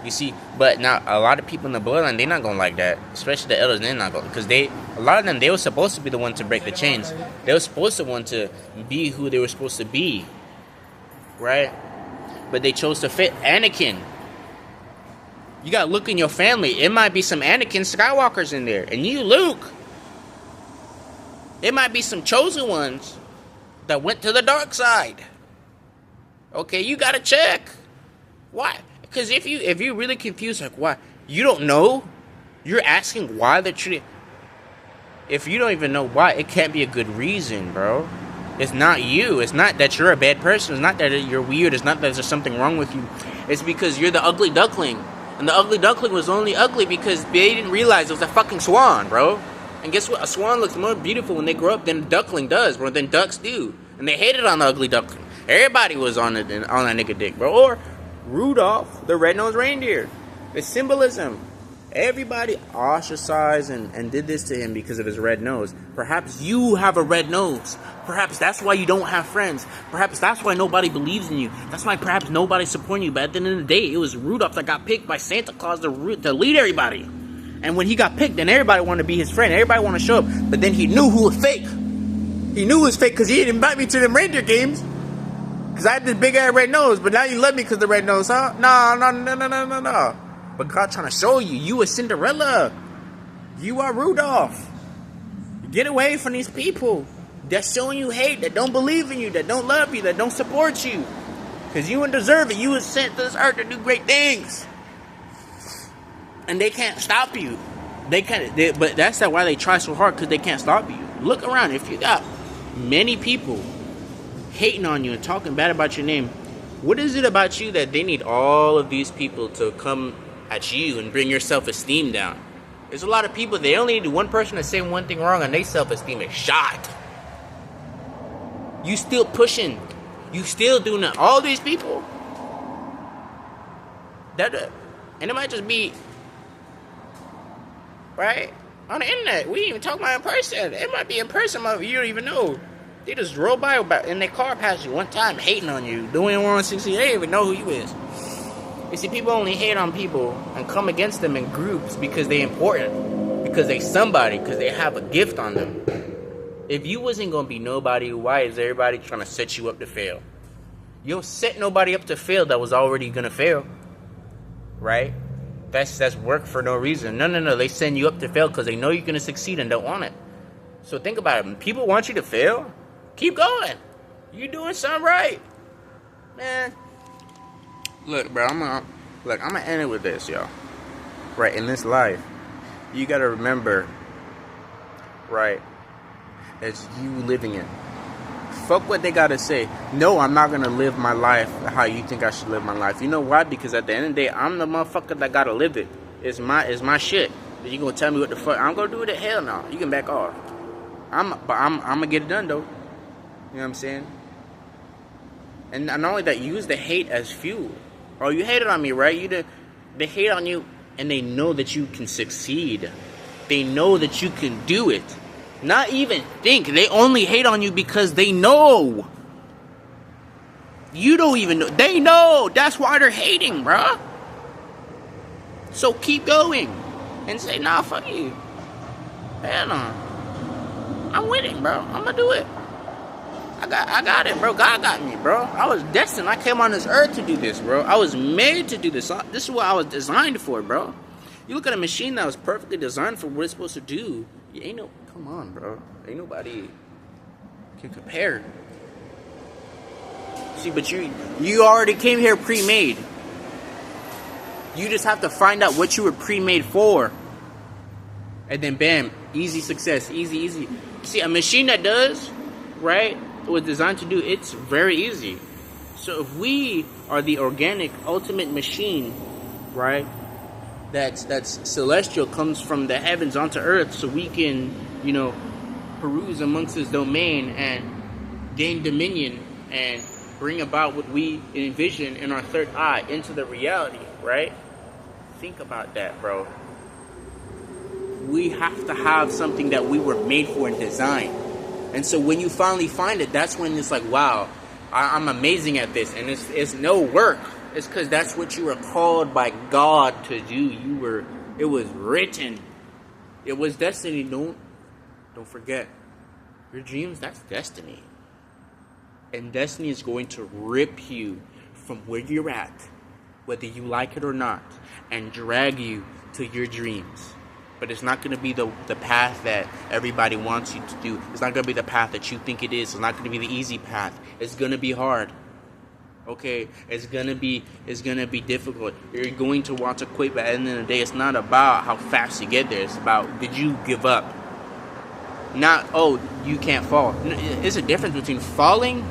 Speaker 1: You see, but now a lot of people in the bloodline, they're not going to like that. Especially the elders, they're not going, because a lot of them, they were supposed to be the one to break the chains. They were supposed to want to be who they were supposed to be. Right? But they chose to fit Anakin. You got to look in your family. It might be some Anakin Skywalkers in there. And you, Luke. It might be some chosen ones that went to the dark side. Okay, you got to check. Why? Because if you're really confused, like, why? You don't know? You're asking why they're treated. If you don't even know why, it can't be a good reason, bro. It's not you. It's not that you're a bad person. It's not that you're weird. It's not that there's something wrong with you. It's because you're the ugly duckling. And the ugly duckling was only ugly because they didn't realize it was a fucking swan, bro. And guess what? A swan looks more beautiful when they grow up than a duckling does, bro, than ducks do. And they hated on the ugly duckling. Everybody was on that nigga dick, bro. Or Rudolph, the red-nosed reindeer. The symbolism. Everybody ostracized and did this to him because of his red nose. Perhaps you have a red nose. Perhaps that's why you don't have friends. Perhaps that's why nobody believes in you. That's why perhaps nobody's supporting you. But at the end of the day, it was Rudolph that got picked by Santa Claus to lead everybody. And when he got picked, then everybody wanted to be his friend. Everybody wanted to show up. But then he knew who was fake. He knew it was fake because he didn't invite me to them reindeer games. Because I had this big ass red nose, but now you love me because of the red nose, huh? No. But God trying to show you, you a Cinderella. You are Rudolph. Get away from these people that's showing you hate, that don't believe in you, that don't love you, that don't support you. Because you wouldn't deserve it. You was sent to this earth to do great things. And they can't stop you. But that's why they try so hard, because they can't stop you. Look around. If you got many people hating on you and talking bad about your name, what is it about you that they need all of these people to come at you and bring your self-esteem down? There's a lot of people, they only need one person to say one thing wrong and their self-esteem is shot. You still pushing. You still doing that. All these people. And it might just be, right, on the internet. We even talk about in person. It might be in person, you don't even know. They just roll by in their car past you one time, hating on you, doing 160. They don't even know who you is. You see, people only hate on people and come against them in groups because they're important, because they somebody, because they have a gift on them. If you wasn't going to be nobody, why is everybody trying to set you up to fail? You don't set nobody up to fail that was already going to fail, right? That's work for no reason. No. They send you up to fail because they know you're going to succeed and don't want it. So think about it. When people want you to fail, keep going. You doing something right, man. Look, bro, I'm gonna end it with this, y'all. Right, in this life, you gotta remember, right, it's you living it. Fuck what they gotta say. No, I'm not gonna live my life how you think I should live my life. You know why? Because at the end of the day, I'm the motherfucker that gotta live it. It's my shit. You gonna tell me what the fuck I'm gonna do with it? Hell no. You can back off. I'm gonna get it done though. You know what I'm saying? And not only that, use the hate as fuel. Oh, you hated on me, right? They hate on you, and they know that you can succeed. They know that you can do it. Not even think. They only hate on you because they know. You don't even know. They know. That's why they're hating, bruh. So keep going. And say, nah, fuck you. Hell no. I'm winning, bro. I'm gonna do it. I got it, bro. God got me, bro. I was destined. I came on this earth to do this, bro. I was made to do this. This is what I was designed for, bro. You look at a machine that was perfectly designed for what it's supposed to do. Come on, bro. Ain't nobody can compare. See, but you already came here pre-made. You just have to find out what you were pre-made for. And then bam, easy success. Easy. See, a machine that does, right, was designed to do, it's very easy. So if we are the organic ultimate machine, right, that's celestial, comes from the heavens onto earth, so we can, peruse amongst this domain and gain dominion and bring about what we envision in our third eye into the reality, right? Think about that, bro. We have to have something that we were made for and designed. And so when you finally find it, that's when it's like, wow, I'm amazing at this. And it's no work. It's because that's what you were called by God to do. It was written. It was destiny. Don't forget. Your dreams, that's destiny. And destiny is going to rip you from where you're at, whether you like it or not, and drag you to your dreams. But it's not going to be the path that everybody wants you to do. It's not going to be the path that you think it is. It's not going to be the easy path. It's going to be hard. Okay? It's going to be difficult. You're going to want to quit, but at the end of the day, it's not about how fast you get there. It's about, did you give up? Not, oh, you can't fall. There's a difference between falling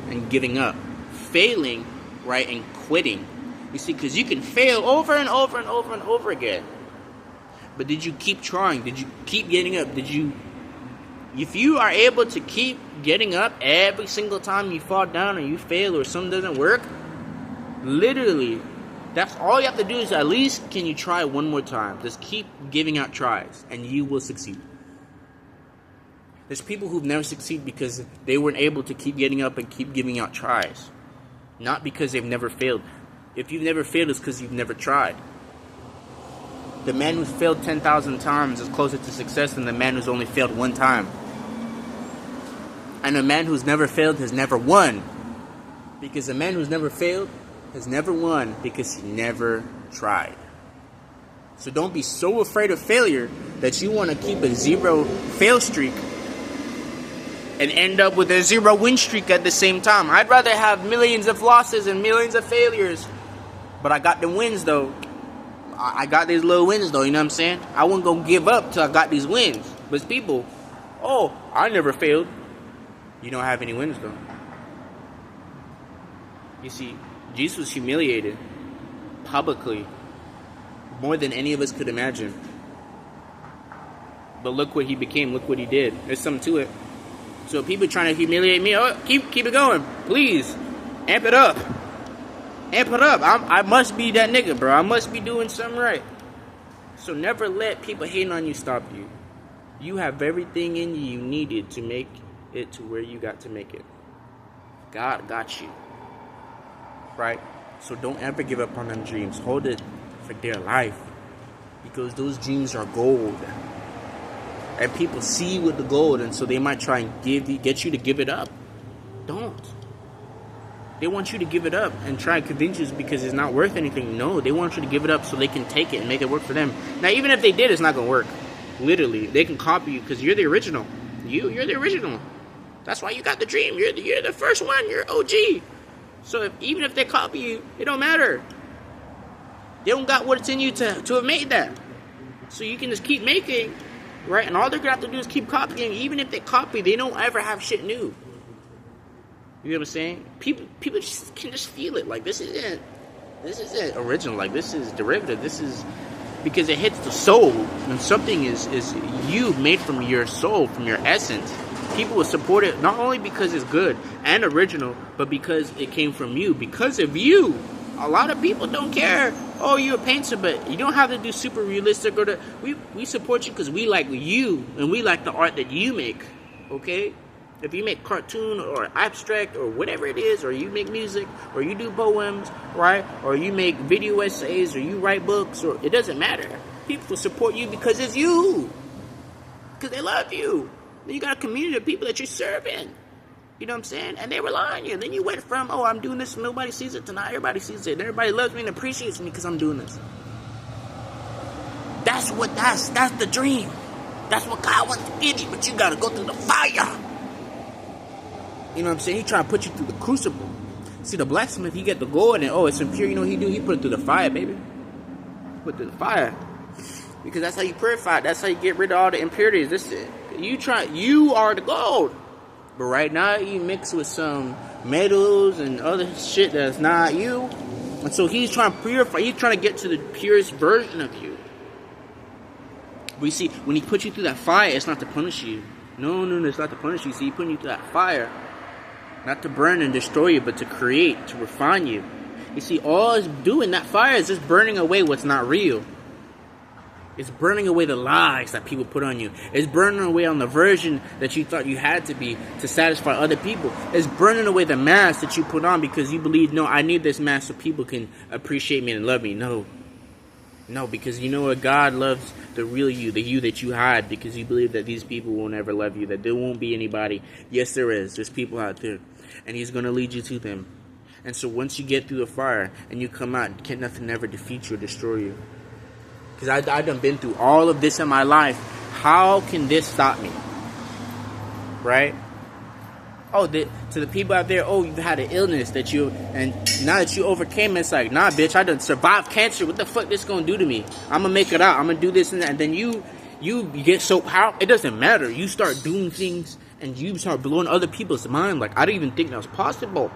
Speaker 1: and giving up. Failing, right, and quitting. You see, because you can fail over and over and over and over again. But did you keep trying? Did you keep getting up? If you are able to keep getting up every single time you fall down or you fail or something doesn't work, literally, that's all you have to do is at least can you try one more time. Just keep giving out tries and you will succeed. There's people who've never succeeded because they weren't able to keep getting up and keep giving out tries. Not because they've never failed. If you've never failed, it's because you've never tried. The man who's failed 10,000 times is closer to success than the man who's only failed one time. And a man who's never failed has never won. Because a man who's never failed has never won because he never tried. So don't be so afraid of failure that you want to keep a 0 fail streak and end up with a 0 win streak at the same time. I'd rather have millions of losses and millions of failures. But I got the wins though. I got these little wins though, you know what I'm saying? I wouldn't go give up till I got these wins. But people, oh, I never failed. You don't have any wins though. You see, Jesus was humiliated publicly more than any of us could imagine. But look what he became, look what he did. There's something to it. So people trying to humiliate me, oh, keep it going. Please, amp it up. Amp it up. I must be that nigga, bro. I must be doing something right. So never let people hating on you stop you. You have everything in you needed to make it to where you got to make it. God got you. Right? So don't ever give up on them dreams. Hold it for dear life. Because those dreams are gold. And people see with the gold, and so they might try and get you to give it up. Don't. They want you to give it up and try and convince you because it's not worth anything. No, they want you to give it up so they can take it and make it work for them. Now, even if they did, it's not going to work. Literally, they can copy you because you're the original. You're the original. That's why you got the dream. You're the first one. You're OG. So even if they copy you, it don't matter. They don't got what's in you to have made that. So you can just keep making, right? And all they're going to have to do is keep copying. Even if they copy, they don't ever have shit new. You know what I'm saying? People can just feel it. Like, this isn't original. Like, this is derivative. This is because it hits the soul. When something is you made from your soul, from your essence, people will support it not only because it's good and original, but because it came from you. Because of you. A lot of people don't care. Oh, you're a painter, but you don't have to do super realistic. We support you because we like you and we like the art that you make. Okay? If you make cartoon or abstract or whatever it is, or you make music, or you do poems, right? Or you make video essays, or you write books, or it doesn't matter. People support you because it's you. Because they love you. Then you got a community of people that you're serving. You know what I'm saying? And they rely on you. Then you went from, oh, I'm doing this and nobody sees it, to now everybody sees it. And everybody loves me and appreciates me because I'm doing this. That's the dream. That's what God wants to give you, but you got to go through the fire. You know what I'm saying? He trying to put you through the crucible. See, the blacksmith, he get the gold and, oh, it's impure. You know what he do? He put it through the fire, baby. Put it through the fire. Because that's how you purify it. That's how you get rid of all the impurities. You are the gold. But right now, you mix with some metals and other shit that's not you. And so he's trying to purify. He's trying to get to the purest version of you. But you see, when he puts you through that fire, it's not to punish you. No, it's not to punish you. See, he's putting you through that fire. Not to burn and destroy you, but to create, to refine you. You see, all it's doing, that fire is just burning away what's not real. It's burning away the lies that people put on you. It's burning away on the version that you thought you had to be to satisfy other people. It's burning away the mask that you put on because you believe, no, I need this mask so people can appreciate me and love me. No, because you know what? God loves the real you, the you that you hide, because you believe that these people will never love you, that there won't be anybody. Yes, there is. There's people out there, and He's going to lead you to them. And so once you get through the fire and you come out, can't nothing ever defeat you or destroy you. Because I done been through all of this in my life. How can this stop me? Right? Oh, to the people out there, oh, you've had an illness and now that you overcame it, it's like, nah, bitch, I done survived cancer. What the fuck this gonna do to me? I'm gonna make it out. I'm gonna do this and that. And then you get so powerful. It doesn't matter. You start doing things and you start blowing other people's mind. Like, I didn't even think that was possible.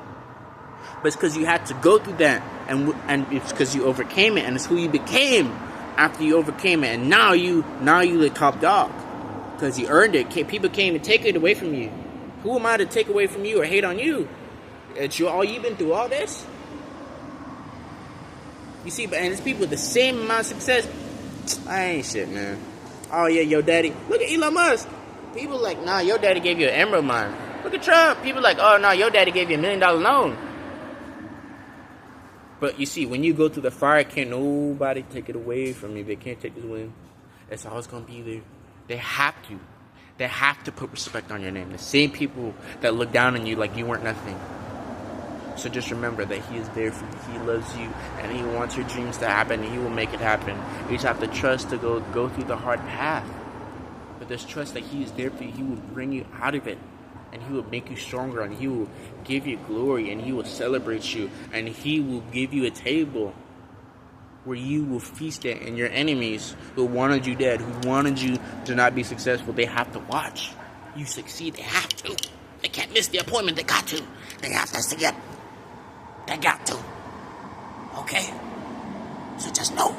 Speaker 1: But it's because you had to go through that. And it's because you overcame it. And it's who you became after you overcame it. And now you the top dog. Because you earned it. People came to take it away from you. Who am I to take away from you or hate on you? You've been through all this? You see, and it's people with the same amount of success. I ain't shit, man. Oh, yeah, your daddy. Look at Elon Musk. People like, nah, your daddy gave you an emerald mine. Look at Trump. People like, oh, no, your daddy gave you $1 million loan. But you see, when you go through the fire, can't nobody take it away from you. They can't take this win. It's always going to be there. They have to. They have to put respect on your name. The same people that look down on you like you weren't nothing. So just remember that He is there for you. He loves you, and He wants your dreams to happen, and He will make it happen. You just have to trust to go through the hard path. But there's trust that He is there for you. He will bring you out of it, and He will make you stronger, and He will give you glory, and He will celebrate you, and He will give you a table where you will feast at, and your enemies who wanted you dead, who wanted you to not be successful, they have to watch you succeed. They have to. They can't miss the appointment. They got to. They have to see it. They got to. Okay? So just know,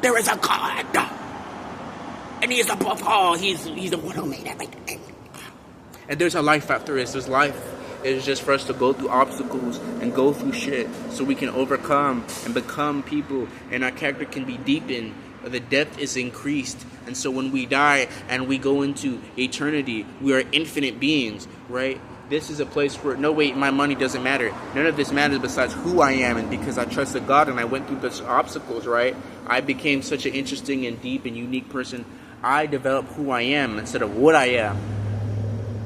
Speaker 1: there is a God. And He is above all. He's the one who made everything. And there's a life after this. There's life. It's just for us to go through obstacles and go through shit so we can overcome and become people, and our character can be deepened. The depth is increased. And so when we die and we go into eternity, we are infinite beings, right? This is a place where, no, wait, my money doesn't matter. None of this matters besides who I am. And because I trusted God and I went through those obstacles, right? I became such an interesting and deep and unique person. I developed who I am instead of what I am.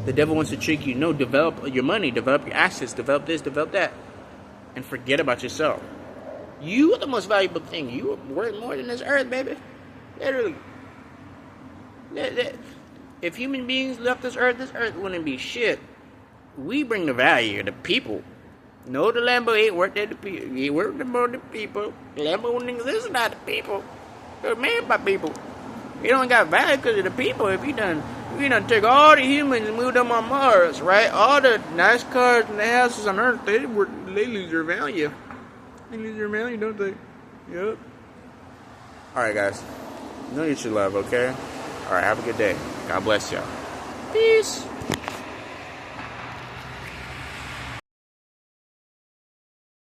Speaker 1: The devil wants to trick you. No, develop your money, develop your assets, develop this, develop that. And forget about yourself. You are the most valuable thing. You are worth more than this earth, baby. Literally. If human beings left this earth wouldn't be shit. We bring the value to people. No, the Lambo ain't worth that to people. He ain't worth more than people. The Lambo wouldn't exist without the people. They're made by people. He don't got value because of the people. If you done take all the humans and move them on Mars, right? All the nice cars and the houses on Earth, they lose their value. They lose their value, don't they? Yep. Alright, guys. Know you should love, okay? Alright, have a good day. God bless y'all. Peace.